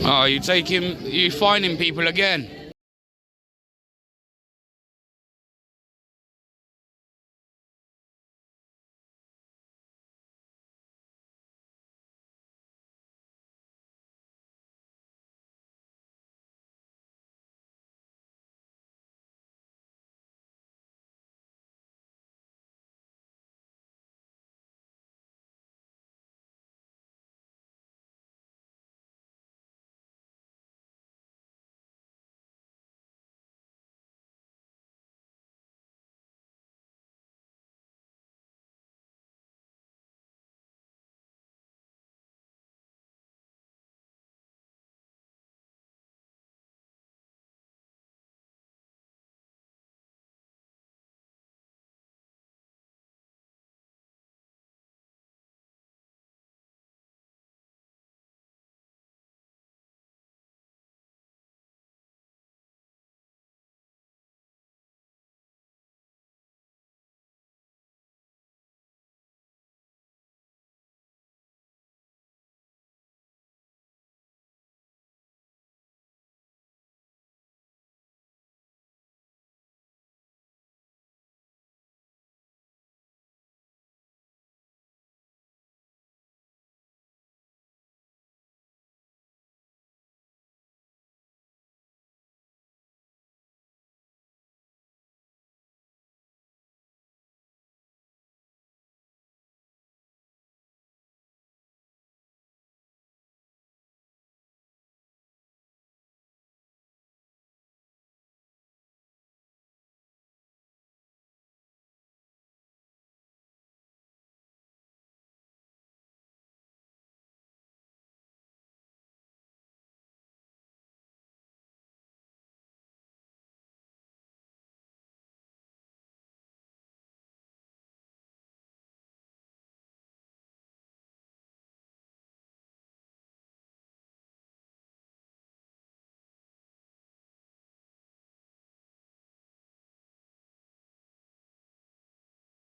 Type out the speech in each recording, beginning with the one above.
Oh, you fining people again?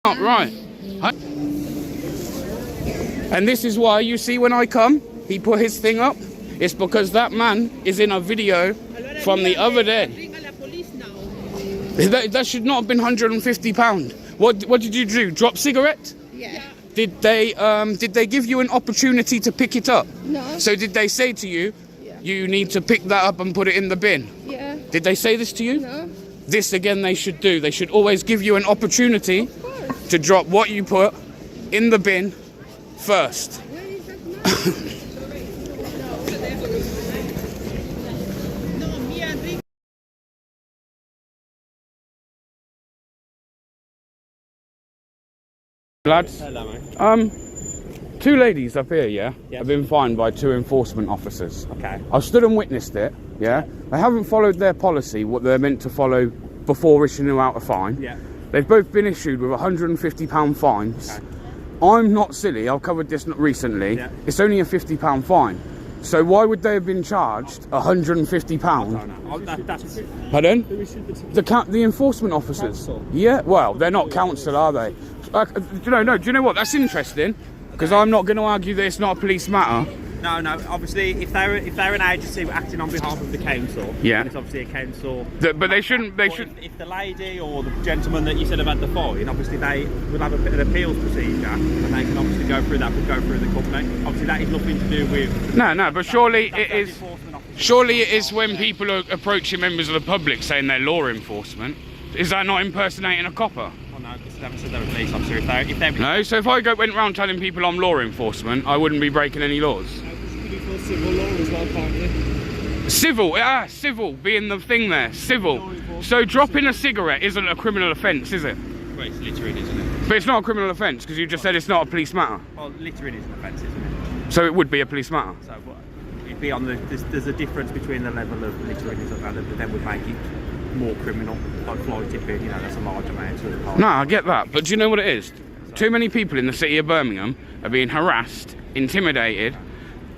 Right. And this is why, you see, when I come, he put his thing up. It's because that man is in a video from the other day. That should not have been £150. What did you do? Drop cigarette? Yeah. Did they give you an opportunity to pick it up? No. So did they say to you, you need to pick that up and put it in the bin? Yeah. Did they say this to you? No. This again they should do. They should always give you an opportunity to drop what you put in the bin first. Where is that Lads, hello, mate. Two ladies up here, yeah, have been fined by 2 enforcement officers. Okay. I stood and witnessed it, yeah. They haven't followed their policy, what they're meant to follow before issuing out a fine. Yeah. They've both been issued with £150 fines. Okay. I'm not silly, I've covered this recently. Yeah. It's only a £50 fine. So why would they have been charged £150? Pardon? The enforcement officers. Council. Yeah, well, they're not council, are they? Do you know what? That's interesting, because I'm not going to argue that it's not a police matter. No. Obviously, if they're an agency acting on behalf of the council, yeah, then it's obviously a council. But they shouldn't. If the lady or the gentleman that you said about the fine, obviously they will have an appeals procedure, and they can obviously go through that. But go through the company. Obviously, that is nothing to do with. No. But surely it is. Surely it is when people are approaching members of the public saying they're law enforcement. Is that not impersonating a copper? No, because they haven't said they're a police officer. If they're no, so if I went around telling people I'm law enforcement, I wouldn't be breaking any laws. Civil law as well, can't you? Civil being the thing there. Civil. So dropping a cigarette isn't a criminal offence, is it? Well, it's littering, isn't it? But it's not a criminal offence because you just said it's not a police matter. Well, littering is an offence, isn't it? So it would be a police matter. So it'd be on there's a difference between the level of littering and stuff like that then would make it more criminal, like fly tipping, you know, that's a large amount of the time. No, I get that, but do you know what it is? Too many people in the city of Birmingham are being harassed, intimidated.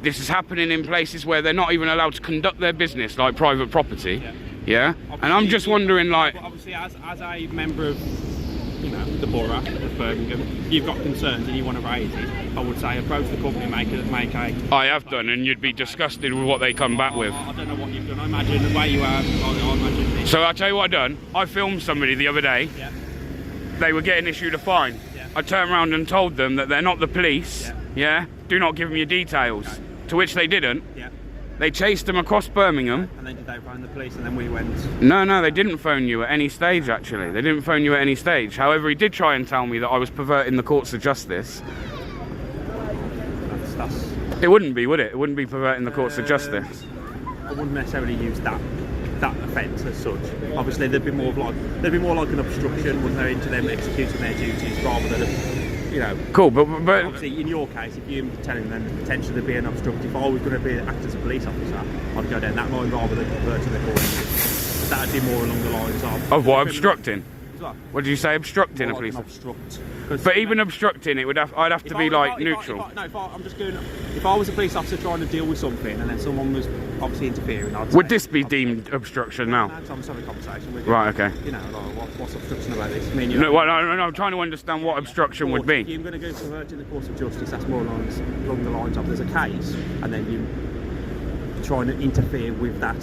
This is happening in places where they're not even allowed to conduct their business, like private property. Yeah? And I'm just wondering, like... Obviously, as a member of you know, the borough of Birmingham, you've got concerns and you want to raise it, I would say approach the company, make a... I have done, and you'd be disgusted with what they come back with. I don't know what you've done. I imagine the way you are, I imagine this. So I'll tell you what I've done. I filmed somebody the other day. Yeah. They were getting issued a fine. Yeah. I turned around and told them that they're not the police. Yeah. Do not give them your details. Okay. To which they didn't. Yeah. They chased them across Birmingham. And then did they phone the police and then we went... No, they didn't phone you at any stage, actually. They didn't phone you at any stage. However, he did try and tell me that I was perverting the courts of justice. That's... It wouldn't be, would it? It wouldn't be perverting the courts of justice. I wouldn't necessarily use that offence as such. Obviously, there'd be more like an obstruction, wouldn't there, into them executing their duties rather than you know. Cool, but obviously, in your case, if you're telling them potentially there'd be an obstructive, if I was going to act as a police officer, I'd go down that line rather than perverting the court. That'd be more along the lines of what, obstructing? Well, What did you say? Obstructing a like police? obstruct. But even obstructing, I'd have to be like neutral. If I was a police officer trying to deal with something and then someone was obviously interfering, I'd say, Would this be deemed obstruction now? I'm having a conversation with you. Right, okay. You know, like, what's obstruction about this? I mean, you No, know, well, no, I'm trying to understand what obstruction would if be. you're going to go perverting the course of justice, that's more along the lines of there's a case and then you trying to interfere with that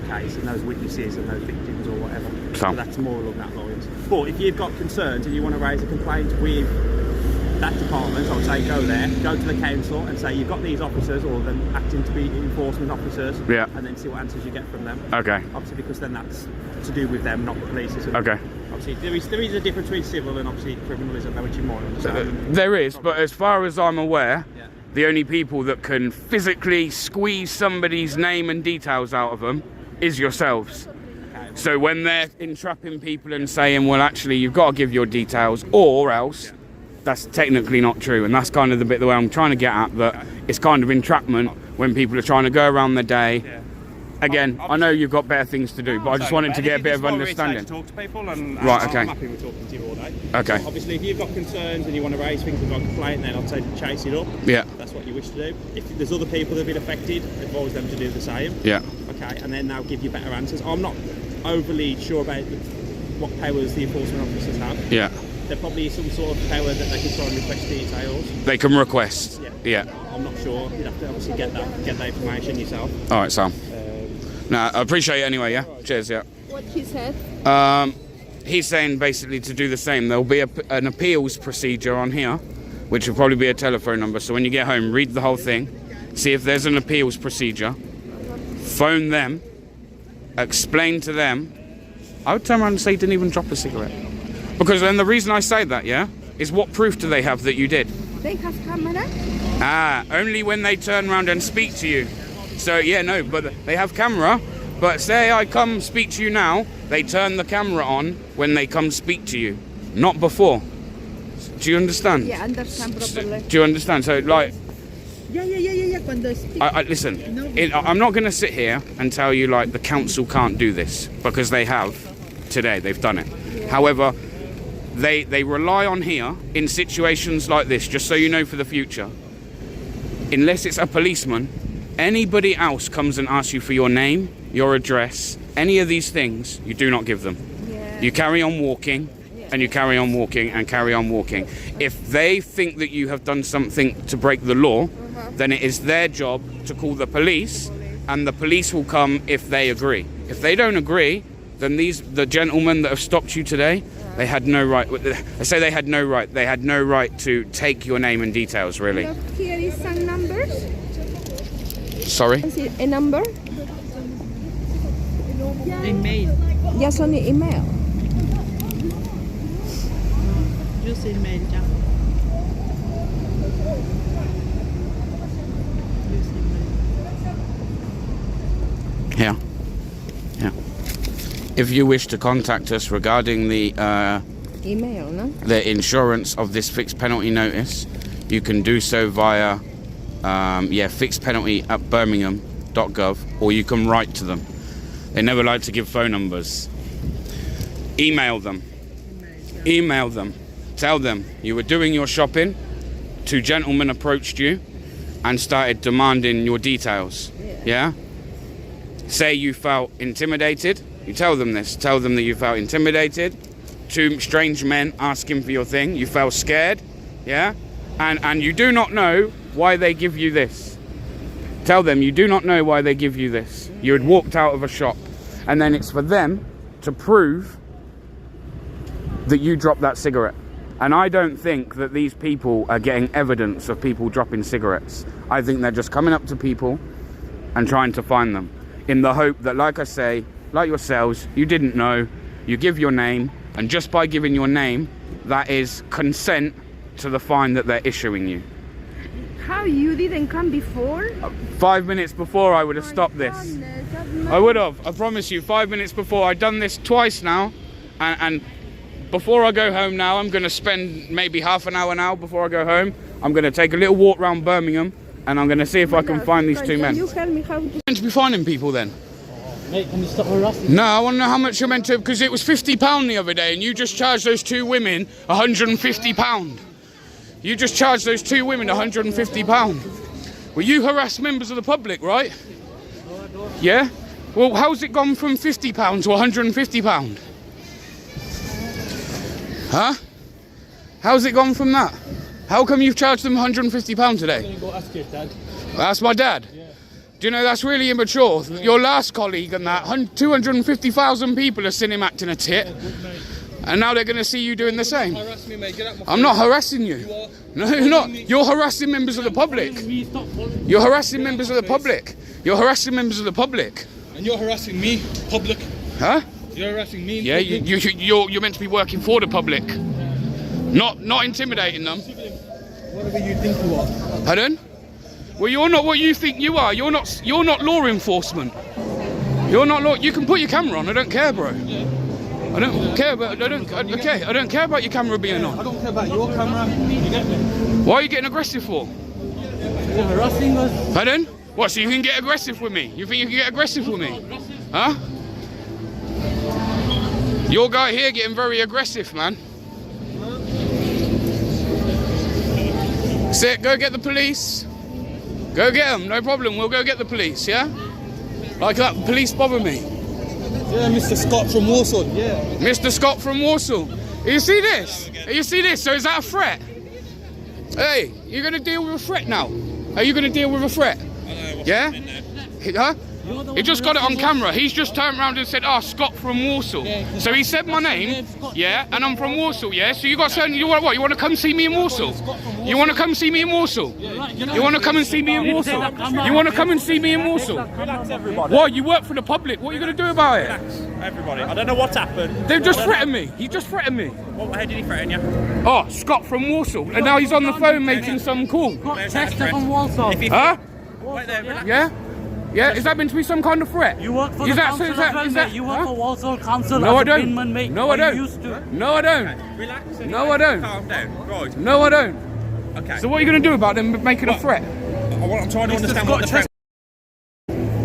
case and those witnesses and those victims or whatever. So that's more along that lines. But if you've got concerns and you want to raise a complaint with that department, I would say go there, go to the council and say you've got these officers or them acting to be enforcement officers, yeah, and then see what answers you get from them. Okay. Obviously, because then that's to do with them, not the police. Okay. Obviously, there is a difference between civil and obviously criminalism, which you might understand. There is, but as far as I'm aware, yeah, the only people that can physically squeeze somebody's name and details out of them is yourselves. Okay. So when they're entrapping people and saying, well, actually, you've got to give your details or else, that's technically not true. And that's kind of the bit the way I'm trying to get at, that it's kind of entrapment when people are trying to go around the day. Yeah. Again, I know you've got better things to do, but I just wanted to get a bit of understanding. Talk to people and right, okay. I'm happy with talking to you all day. Okay. So obviously, if you've got concerns and you want to raise things and got a complaint, then I'd say chase it up. Yeah. That's what you wish to do. If there's other people that have been affected, advise them to do the same. Yeah. Okay, and then they'll give you better answers. I'm not overly sure about what powers the enforcement officers have. Yeah. There probably is some sort of power that they can try and request details. They can request. Yeah. I'm not sure. You'd have to obviously get that information yourself. All right, Sam. No, I appreciate it anyway, yeah? Cheers, yeah. What he said? He's saying basically to do the same. There'll be an appeals procedure on here, which will probably be a telephone number. So when you get home, read the whole thing, see if there's an appeals procedure, phone them, explain to them. I would turn around and say you didn't even drop a cigarette. Because then the reason I say that, yeah, is what proof do they have that you did? They have camera? Only when they turn around and speak to you. So, yeah, no, but they have camera. But say I come speak to you now, they turn the camera on when they come speak to you, not before. Do you understand? Yeah, understand properly. Do you understand? So, like... Yeah. Cuando speak. Listen, I'm not going to sit here and tell you, like, the council can't do this, because they have today. They've done it. Yeah. However, they rely on here in situations like this, just so you know for the future. Unless it's a policeman, anybody else comes and asks you for your name, your address, any of these things, you do not give them. Yeah. You carry on walking, and you carry on walking and carry on walking. If they think that you have done something to break the law, then it is their job to call the police, and the police will come if they agree. If they don't agree, then the gentlemen that have stopped you today, they had no right. I say they had no right. They had no right to take your name and details, really. Here is some numbers. Sorry? Is it a number? Email. Yes, only email. Just email, yeah. Yeah. If you wish to contact us regarding the Email, no? The insurance of this fixed penalty notice, you can do so via fixedpenalty@birmingham.gov, or you can write to them. They never like to give phone numbers. Email them. Tell them you were doing your shopping, two gentlemen approached you and started demanding your details. Yeah? Say you felt intimidated. You tell them this. Tell them that you felt intimidated. two strange men asking for your thing. You felt scared, yeah? And you do not know why they give you this. Tell them you do not know why they give you this. You had walked out of a shop, and then it's for them to prove that you dropped that cigarette. And I don't think that these people are getting evidence of people dropping cigarettes. I think they're just coming up to people and trying to find them, in the hope that, like I say, like yourselves, you didn't know, you give your name, and just by giving your name, that is consent to the fine that they're issuing you. How you didn't come before? 5 minutes before I would have stopped this. I would have, I promise you, 5 minutes before. I've done this twice now, and before I go home now, I'm going to spend maybe half an hour now before I go home. I'm going to take a little walk around Birmingham, and I'm going to see if I can find these two men. You tell me how to... You're meant to be finding people then? Mate, can you stop harassing? No, I want to know how much you're meant to, because it was £50 the other day, and you just charged those two women £150. You just charged those two women £150. Well, you harass members of the public, right? No, I don't. Yeah? Well, how's it gone from £50 to £150? Huh? How's it gone from that? How come you've charged them £150 today? Can you go ask your dad? That's my dad. Yeah. Do you know that's really immature? Yeah. Your last colleague and that 250,000 people have seen him acting a tit, and now they're going to see you doing the same. Harass me, mate. Get out my I'm not harassing you. You are. No, you're not. You're harassing members of the public. You're harassing members of the public. You're harassing members of the public. And you're harassing me, public. Huh? You're harassing me. Yeah, you're meant to be working for the public, not intimidating them. Whatever you think you are. Pardon? Well, you're not what you think you are. You're not law enforcement. You're not law. You can put your camera on. I don't care, bro. Yeah. I don't care about. I don't care about your camera being on. I don't care about your camera. You get me? Why are you getting aggressive for? You're harassing us. Pardon? What? So you can get aggressive with me? You think you can get aggressive with me? Huh? Your guy here getting very aggressive, man. Sit. Go get the police. Go get them. No problem. We'll go get the police. Yeah. Like that. Police bother me. Yeah, Mr. Scott from Warsaw. Yeah. Mr. Scott from Warsaw. You see this? You see this? So is that a threat? Hey, you're going to deal with a threat now? Are you going to deal with a threat? Yeah? Huh? He just got it on camera. He's just turned around and said, "Oh, Scott from Warsaw." So he said my name, yeah, and I'm from Warsaw, yeah. So you got certain. You want what? You want to come see me in Warsaw? You want to come see me in Warsaw? You want to come and see me in Warsaw? You want to come and see me in Warsaw? Relax, everybody. What? You work for the public. What are you going to do about it? Relax, everybody. I don't know what's happened. They've just threatened me. He just threatened me. How did he threaten you? Oh, Scott from Warsaw, and now he's on the phone making some call. Chester from Warsaw. Huh? Wait there, relax. Yeah? Yeah? Is that meant to be some kind of threat? You work for Is the that- council is that- as well, is that- mate. You work huh? for Walsall Council No, I as a don't. binman, mate. No, I Or you don't. used to. No, I don't. Relax. No, I don't. Calm down. Right. No, I don't. Okay. So what are you going to do about them making a threat? I'm trying to understand what the threat.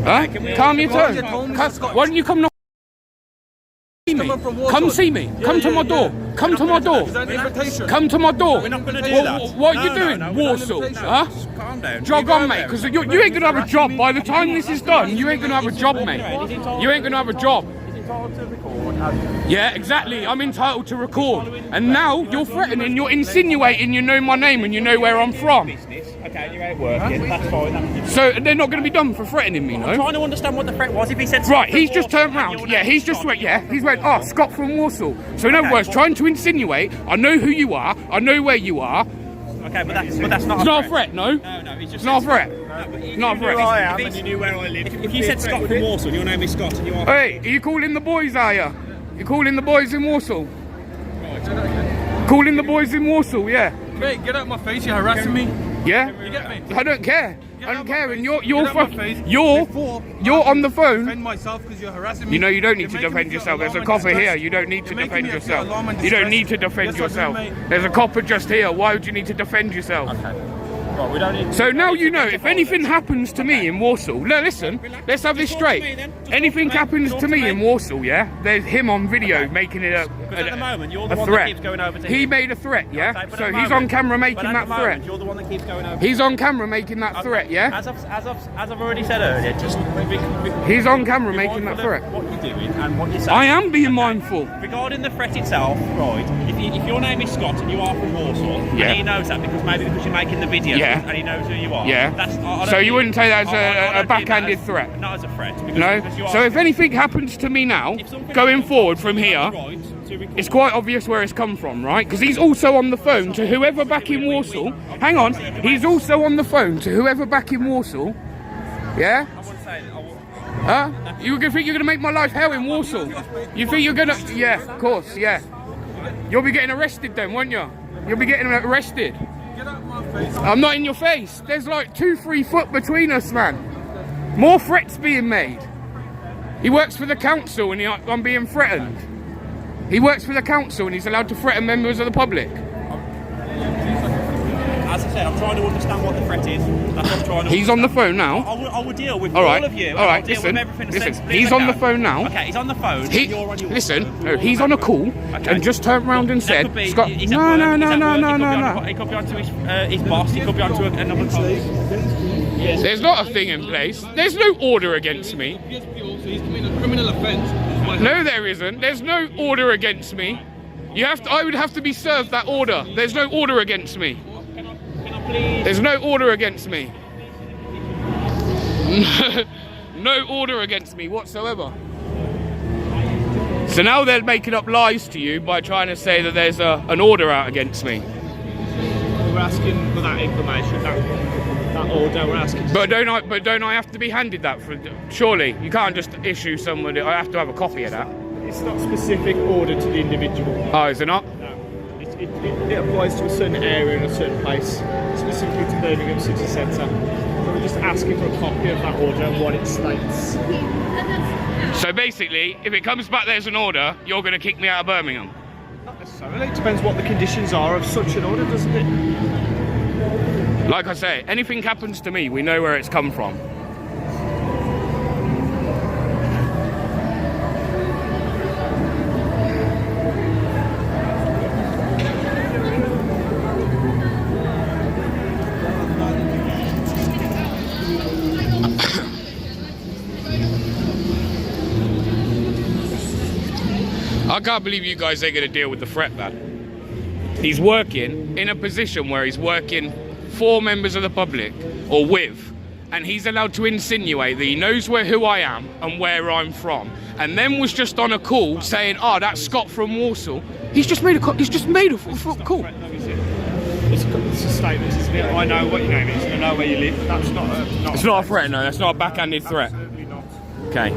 Huh? Calm your tone. Scott. Why don't you come knock see me? Come see me. Come to my door. Come to my door. Is that an invitation? Come to my door. We're not going to do What, that. what are you No, doing? no, Warsaw. Huh? Calm down. Jog You go on, over mate, there. because you ain't going to have a job. By the time this is done, you ain't going to have a job, mate. You ain't going to have a job. Yeah, exactly. I'm entitled to record. And now you're threatening, you're insinuating you know my name and you know where I'm from. Okay, you ain't working. That's fine. So they're not going to be done for threatening me, I'm no? trying to understand what the threat was. If he said Right, he's just turned round. Yeah, he's just went, oh, Scott from Warsaw. So in other words, trying to insinuate, I know who you are, I know where you are. Okay, but that's not It's not a threat, no? No, he's just Not a threat. Not a where threat. I am and you knew where I live. If you said Scott from Warsaw, your name is Scott and you are... Hey, are you calling the boys, are you? You calling the boys in Warsaw? Calling the boys in Warsaw, yeah. Mate, get out my face. You're harassing me. Yeah? You get me? I don't care. I don't care. And you're Get out my face. you're on the phone. Defend myself because you're harassing me. You know you don't need to You're making defend me feel yourself. There's a alarmed copper and here. distressed. You don't need to You're making defend me feel yourself. alarmed and You don't distressed. need to defend Yes, I do, yourself. mate. There's a copper just here. Why would you need to defend yourself? Right, Right, we don't need. So now you know, if anything happens to me in Warsaw, no, listen, let's have this straight. Anything happens to me in Warsaw, yeah, there's him on video making it At the moment, you're the a one threat. that keeps going over to He him. made a threat, yeah? Okay, but So at the he's moment- on camera making but at that the threat. moment, you're the one that keeps going over. He's on camera making that threat, yeah? As I've already said earlier, just He's on camera be making that mindful threat. of what you're doing and what you're saying. I am being mindful. Regarding the threat itself, right? If your name is Scott and you are from Warsaw, Yeah. and he knows that because you're making the video, Yeah. and he knows who you are. Yeah. That's, I don't So you think- wouldn't take that as I a don't think that backhanded as- threat? Not as a threat. No? Because you are- So if anything happens to me now, if something going happens, forward from you here, have the right to record. it's quite obvious where it's come from, right? Because he's also on the phone to whoever back in Warsaw. Hang on, he's also on the phone to whoever back in Warsaw. Yeah? I wouldn't say that. Huh? You think you're gonna make my life hell in Warsaw? You think you're gonna? Yeah, of course, yeah. You'll be getting arrested then, won't you? You'll be getting arrested. I'm not in your face. There's like 2-3 foot between us, man. More threats being made. He works for the council and I'm being threatened. He works for the council and he's allowed to threaten members of the public. As I said, I'm trying to understand what the threat is. That's what I'm trying to He's on the phone now. I will deal with All right, all of you. all right, I'll deal listen, with everything listen, sensibly he's as I on the can. phone now. Okay, he's on the phone. He, you're on your listen, no, he's on a call and just turned round and That said, could be- Scott, he's at no, work, no, he's no, at no, work, no, he could be no, on- no. He could be onto his boss, he could be onto another colleague. There's not a thing in place. There's no order against me. He's committing a criminal offence. No, there isn't. There's no order against me. I would have to be served that order. There's no order against me. There's no order against me. No order against me whatsoever. So now they're making up lies to you by trying to say that there's an order out against me. We're asking for that information, that order. We're asking. But don't I have to be handed that? Surely you can't just issue someone. I have to have a copy of that. It's not specific order to the individual. Oh, is it not? No. It applies to a certain area in a certain place, specifically to Birmingham City Centre. So we're just asking for a copy of that order and what it states. So basically, if it comes back there's an order, you're going to kick me out of Birmingham. Not necessarily. It depends what the conditions are of such an order, doesn't it? Like I say, anything happens to me, we know where it's come from. I can't believe you guys ain't going to deal with the threat, man. He's working in a position where he's working for members of the public, or with, and he's allowed to insinuate that he knows who I am and where I'm from, and then was just on a call saying, "Oh, that's Scott from Warsaw." He's just made a call. It's a statement, isn't it? I know what your name is and I know where you live. That's not a... It's not a threat, no. That's not a backhanded threat. Absolutely not. Okay.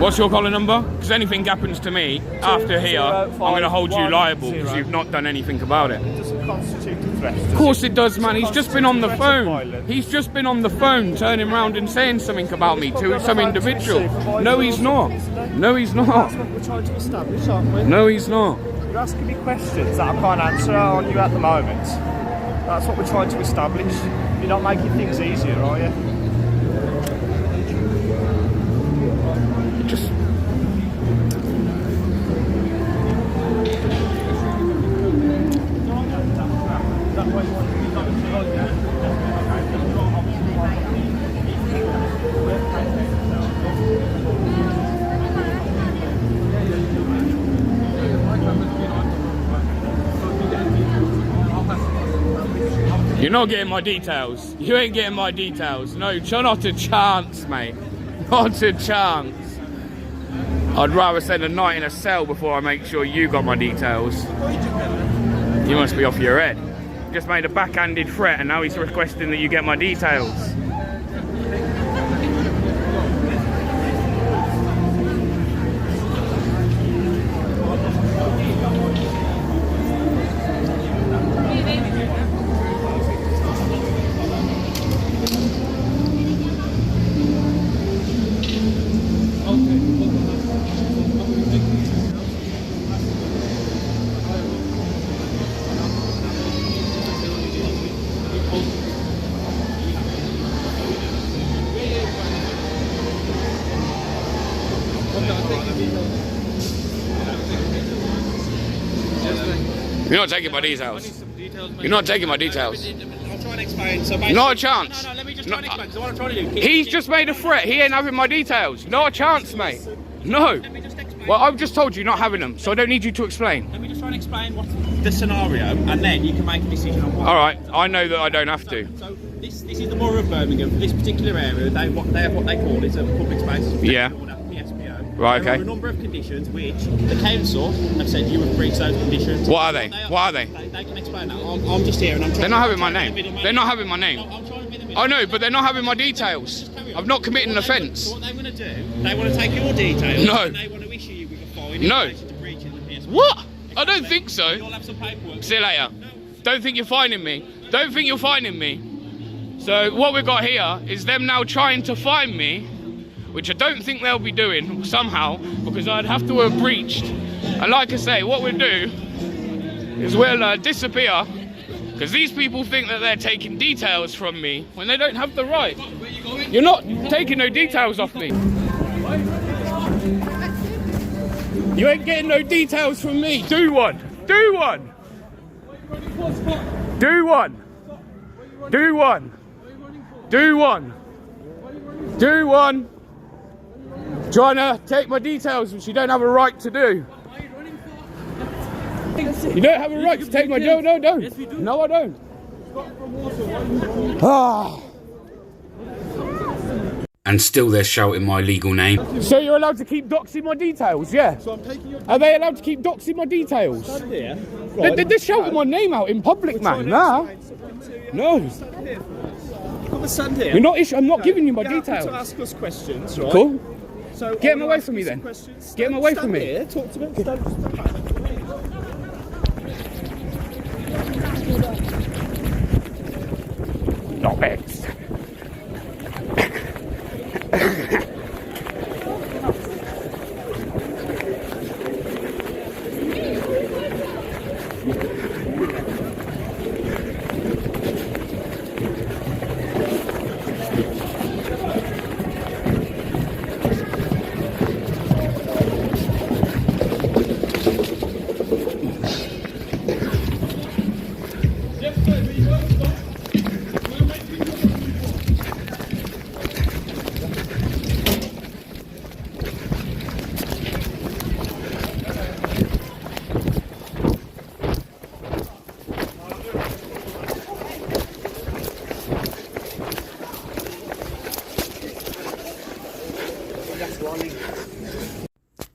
What's your collar number? Because anything happens to me after here, I'm going to hold you liable because you've not done anything about it. It doesn't constitute a threat. Of course it does, man. He's just been on the Constitute threat of phone. violence. He's just been on the phone turning around and saying something about me to some individual. No, he's not. No, he's That's not. what we're trying to establish, aren't we? No, he's not. You're asking me questions that I can't answer on you at the moment. That's what we're trying to establish. You're not making things easier, are you? Just... You're not getting my details. You ain't getting my details. No, not a chance, mate. Not a chance. I'd rather spend a night in a cell before I make sure you got my details. You must be off your head. Just made a backhanded threat and now he's requesting that you get my details. You're not taking my details. You're not taking my details. I'll try and explain. So Not a chance. No, let me just try and explain. So what I'm trying to do. He's just made a threat. He ain't having my details. Not a chance, mate. No. Let me just explain. Well, I've just told you not having them, so I don't need you to explain. Let me just try and explain what the scenario, and then you can make a decision on what. All right. I know that I don't have to. So this is the borough of Birmingham. This particular area, they have what they call is a public space. Yeah. PSPO. Right, There okay. are a number of conditions which the council have said you have breached those conditions. What are they? What are they? They can explain that. I'm just here and I'm trying. They're not having my I'm trying to be the name. middleman. They're not having my name. I'm trying to be the middleman. I know, but they're not having my details. I've not committed an offence. So what they want to do, they want to take your details. No. And they want to issue you with a fine in No. relation to breaching the PSPO. What? I don't think so. You'll have some paperwork. See you later. Don't think you're finding me. Don't think you're finding me. So what we've got here is them now trying to find me, which I don't think they'll be doing somehow, because I'd have to have breached. And like I say, what we'll do is we'll disappear, because these people think that they're taking details from me when they don't have the right. You're not taking no details off me. You ain't getting no details from me. Do one. Do one. Do one. Do one. Do one. Do one. Trying to take my details, which you don't have a right to do. You don't have a right to take my... No, no, no. No, I don't. Ah. And still they're shouting my legal name. So you're allowed to keep doxing my details, yeah? So I'm taking your... Are they allowed to keep doxing my details? They're shouting my name out in public, man. Nah. No. Stand here. You're not I'm not giving you my You're happy details. to ask us questions, right? Cool. So Get 'em I'll away ask from me you some then. questions. Get 'em away from me. Here, talk to me. Stand back. Not vexed.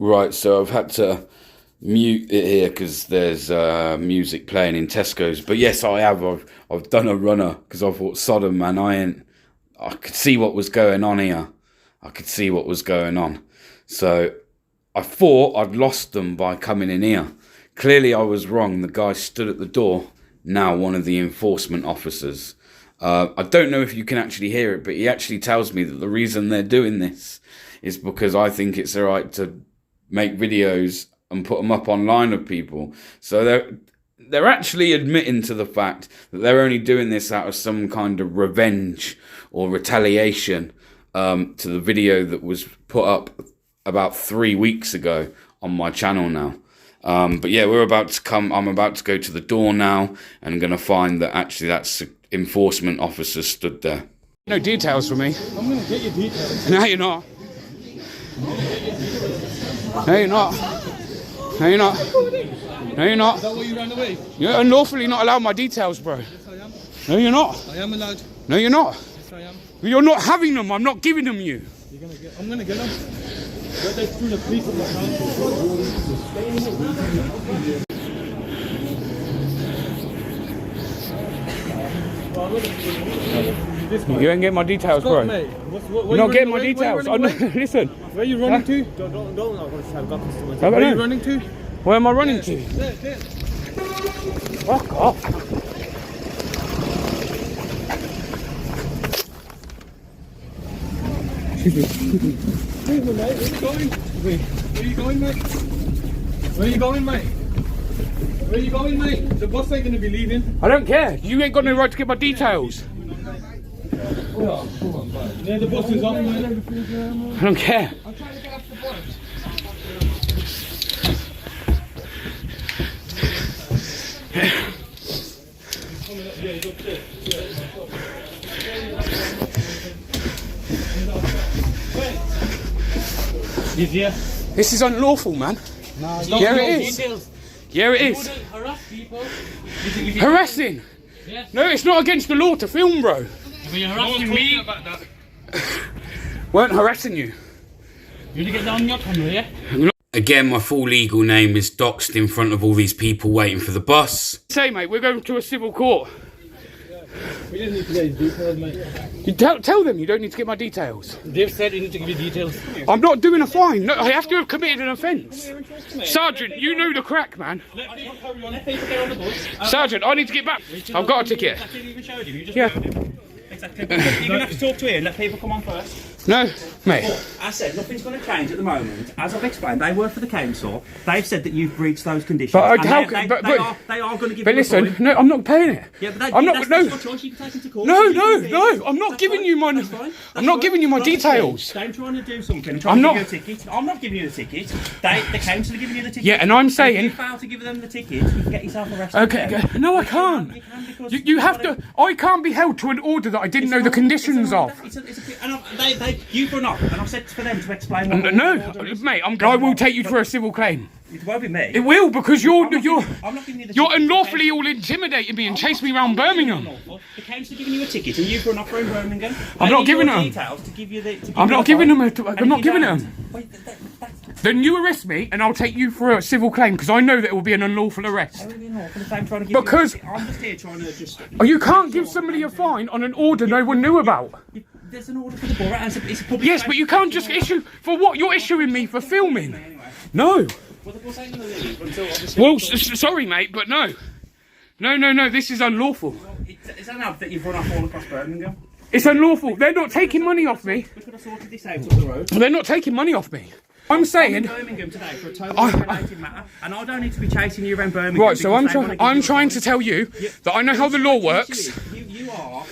Right, so I've had to mute it here because there's music playing in Tesco's. But yes, I have. I've done a runner because I thought, Sodom, man, I could see what was going on here. I could see what was going on. So I thought I'd lost them by coming in here. Clearly I was wrong. The guy stood at the door, now one of the enforcement officers. I don't know if you can actually hear it, but he actually tells me that the reason they're doing this is because I think it's the right to make videos and put them up online of people. So they're actually admitting to the fact that they're only doing this out of some kind of revenge or retaliation to the video that was put up about 3 weeks ago on my channel now. But yeah, I'm about to go to the door now and I'm going to find that actually that's enforcement officer stood there. No details for me. I'm going to get your details. No, you're not. No, you're not. No, you're not. No, you're not. Is that why you ran away? You're unlawfully not allowed my details, bro. Yes, I am. No, you're not. I am allowed. No, you're not. Yes, I am. You're not having them. I'm not giving them you. You're gonna get. I'm gonna get them. Get them through the police of the council. You ain't getting my details, bro. Mate. You're not getting my details. Listen. Where are you running to? Don't. Where are you running to? Where am I running to? There. Fuck off. Where are you going, mate? Where are you going, mate? Where are you going, mate? The bus ain't gonna be leaving. I don't care. You ain't got no right to get my details. Yeah, the bus is off, mate. I don't care. I'm trying to get off the bus. This is unlawful, man. No, Yeah, it is. details. Yeah, it is. Harass people. Harassing? Yes. No, it's not against the law to film, bro. When you're harassing me, Weren't harassing you. you need to get down on your camera, yeah? Again, my full legal name is doxed in front of all these people waiting for the bus. Say, mate, we're going to a civil court. We didn't need to get his details, mate. You tell them you don't need to get my details. They've said you need to give you details. I'm not doing a fine. No, I have to have committed an offence. Sergeant, you know the crack, man. Let people carry on. Let people get on the bus. Sergeant, I need to get back. I've got a ticket. Exactly, you even showed him. You just Yeah. showed him. Exactly. You're going to have to talk to him and let people come on first. No, mate. I said nothing's going to change at the moment. As I've explained, they work for the council. They've said that you've breached those conditions. But and how they, can- they, but- they, but- are, they are going to give But you a listen, fine. no, I'm not paying it. Yeah, but I'm not. that's No, your choice. You can take them to court. no, You no, can do no. it. I'm not That's giving fine. you my. That's fine. I'm not giving you my But obviously, details. They're trying to do something. I'm Trying not- to give you a ticket. I'm not giving you the ticket. The council are giving you the ticket. Yeah, and I'm saying- if you fail to give them the ticket, you can get yourself arrested. Okay, again. no, I can't. You can because You have to. I can't be held to an order that I didn't know the conditions of. You've run off, and I've said for them to explain. What No, the order is. mate. I will take you for a civil claim. It won't be me. It will because you're I'm not giving you the you're ticket. unlawfully all intimidating me and chasing me around Birmingham. The council are giving you a ticket, and you've run off in Birmingham. I'm not giving them. Details to give you the. I'm not giving them. I'm not giving them. them. Then you arrest me, and I'll take you for a civil claim because I know that it will be an unlawful arrest. Because- I'm just here trying to just. Oh, you can't give somebody a fine on an order no one knew about. There's an order for the borough, and it's a public. Yes, but you can't just issue for what you're issuing me for filming. No. Well, the bus ain't gonna leave until obviously. Well, sorry, mate, but no. No. This is unlawful. It's enough that you've run off all across Birmingham. It's unlawful. They're not taking money off me. We could have sorted this out up the road. They're not taking money off me. I'm I'm in saying. Birmingham today for a totally unrelated matter, and I don't need to be chasing you around Birmingham. Right, so because I'm trying to tell you that I know how the law works. You are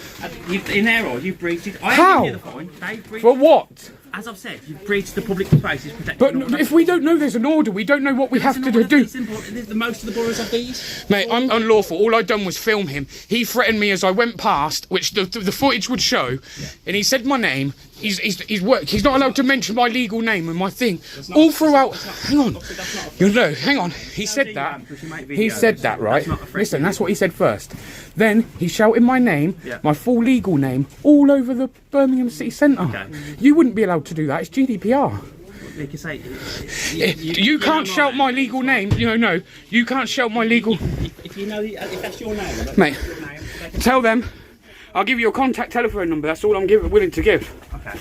in their eyes. You've breached it. I How? haven't given you the fine. They've breached. For what? As I've said, you've breached the public spaces protection But order. if we don't know there's an order, we don't know what we have to do. It's important. Most of the boroughs have these. Mate, I'm unlawful. All I done was film him. He threatened me as I went past, which the footage would show, and he said my name. He's worked. He's not allowed to mention my legal name and my thing. All throughout. Hang on. You know, hang on. He said that. He said that, right? Listen, that's what he said first. Then he shouted my name, my full legal name, all over the Birmingham City Centre. Okay. You wouldn't be allowed to do that. It's GDPR. They can say, You can't shout my legal name. No. You can't shout my legal. If you know, if that's your name, that's Mate, your name, they can- tell them. I'll give you a contact telephone number. That's all I'm willing to give. Okay.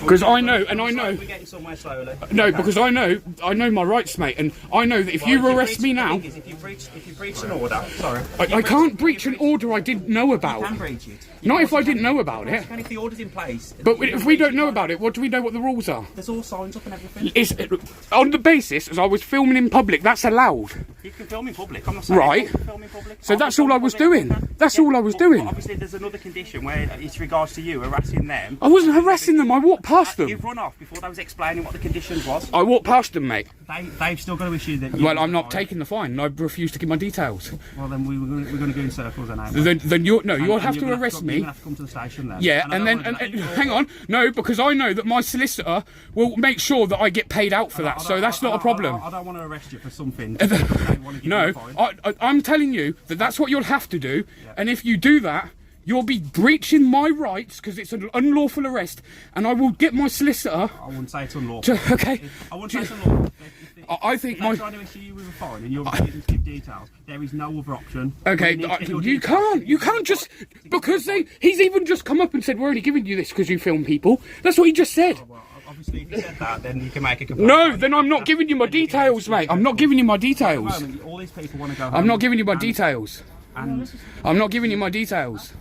Because I know, and I know. We're getting somewhere slowly. No, because I know my rights, mate, and I know that if you arrest me now, If you breach an order, sorry. I can't breach an order I didn't know You about. can breach it. Not if I didn't know about it. And if the order's in place. But if we don't know about it, what do we know what the rules are? There's all signs up and everything. It's on the basis as I was filming in public. That's allowed. You can film in public. I'm not saying Right. you can film in public. So I that's can all I film was in public. doing. That's all I was doing. But obviously, there's another condition where it's regards to you harassing them. I wasn't harassing them. I walked past them. You've run off before they was explaining what the conditions was. I walked past them, mate. They've still got to issue that. Well, I'm not taking the fine. I refuse to give my details. Well, then we're going to go in circles then. Then you'll have to arrest me. You'll have to come to the station then. Yeah, I and don't then wanna do that. hang on, no, because I know that my solicitor will make sure that I get paid out for that, so that's not a problem. I don't want to arrest you for something. No, I'm telling you that that's what you'll have to do, and if you do that, you'll be breaching my rights because it's an unlawful arrest, and I will get my solicitor. I wouldn't say it's unlawful. Okay. I wouldn't say it's unlawful. I think If they're trying to issue you with a fine and you're refusing to give details, there is no other option. Okay, you can't just because he's even just come up and said we're only giving you this because you film people. That's what he just said. Well, obviously, if you said that, then you can make a complaint. No, then I'm not giving you my details, mate. I'm not giving you my details. At the moment, all these people want to go home. I'm not giving you my details. And I'm not giving you my details.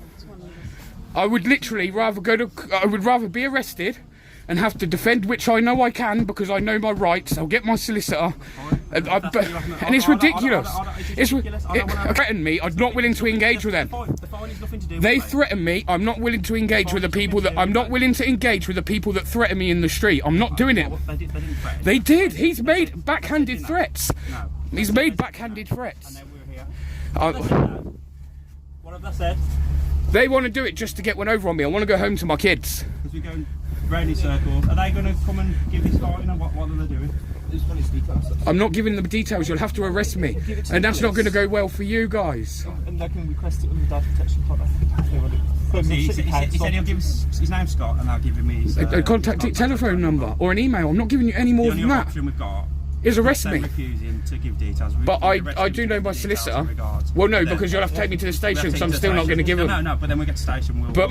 I would literally rather be arrested and have to defend, which I know I can because I know my rights. I'll get my solicitor, and it's ridiculous. It threatened me. I'm not willing to engage with them. the fine is nothing to do with They it. threaten me. I'm not willing to engage with the people that. I'm not willing to engage with the people that threaten me in the street. I'm not doing it. They didn't threaten. They did. He's made backhanded threats. No. He's made backhanded threats. And then we're here. What have they said? They want to do it just to get one over on me. I want to go home to my kids. Because we're going round in circles. Are they going to come and give this guy, you know, what are they doing? I'm not giving them details. You'll have to arrest me, and that's not going to go well for you guys. And they can request it under data protection contact. He said he'll give us his name, Scott, and I'll give him his A contact telephone number or an email. I'm not giving you any more the than only that. option we've got Is arrest me. refusing to give details. But I do know my solicitor. Well, no, because you'll have to take me to the station, so I'm still not going to give them. No, but then we get to station. But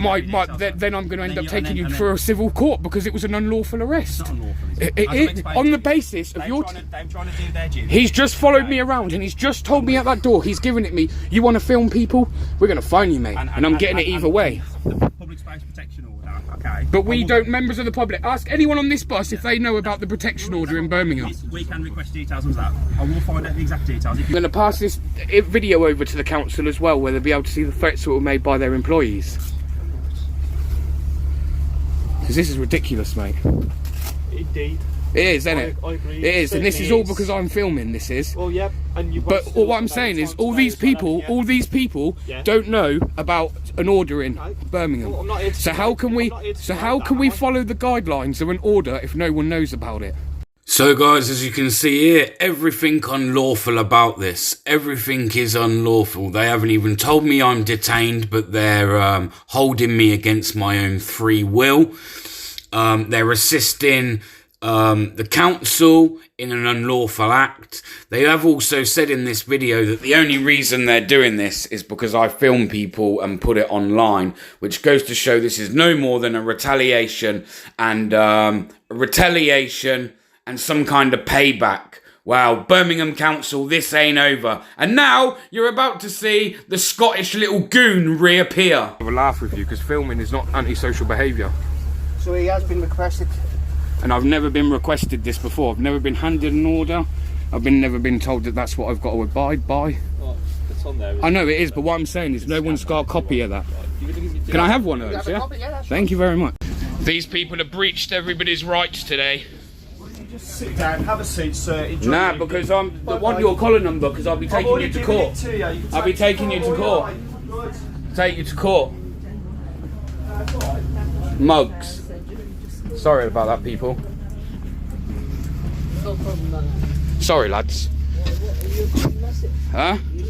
then I'm going to end up taking you through a civil court because it was an unlawful arrest. It's not unlawful. On the basis of your. They're trying to do their duty. He's just followed me around and he's just told me at that door. He's given it me. You want to film people? We're going to phone you, mate. And I'm getting it either way. The public space protection order, okay. But we don't, members of the public. Ask anyone on this bus if they know about the protection order in Birmingham. We can request details on that. I will find out the exact details. I'm going to pass this video over to the council as well, where they'll be able to see the threats that were made by their employees. Because this is ridiculous, mate. Indeed. It is, isn't it? I agree. It is, and this is all because I'm filming. This is. Well, yeah, and you. But what I'm saying is, all these people don't know about an order in Birmingham. Well, I'm not here to So how can we? So how can we follow the guidelines of an order if no one knows about it? So guys, as you can see here, everything unlawful about this. Everything is unlawful. They haven't even told me I'm detained, but they're holding me against my own free will. They're assisting the council in an unlawful act. They have also said in this video that the only reason they're doing this is because I film people and put it online, which goes to show this is no more than a retaliation and some kind of payback. Wow, Birmingham Council, this ain't over. And now you're about to see the Scottish little goon reappear. I have a laugh with you because filming is not antisocial behaviour. So he has been requested. And I've never been requested this before. I've never been handed an order. I've never been told that that's what I've got to abide by. Well, it's on there. I know it is, but what I'm saying is no one's got a copy of that. Can I have one of those, yeah? Thank you very much. These people have breached everybody's rights today. Just sit down, have a seat, sir. Enjoy Nah, your because I want your collar number because I'll be taking you to court. I'll be taking you to court. Take you to court. Mugs. Sorry about that, people. Sorry, lads. Huh?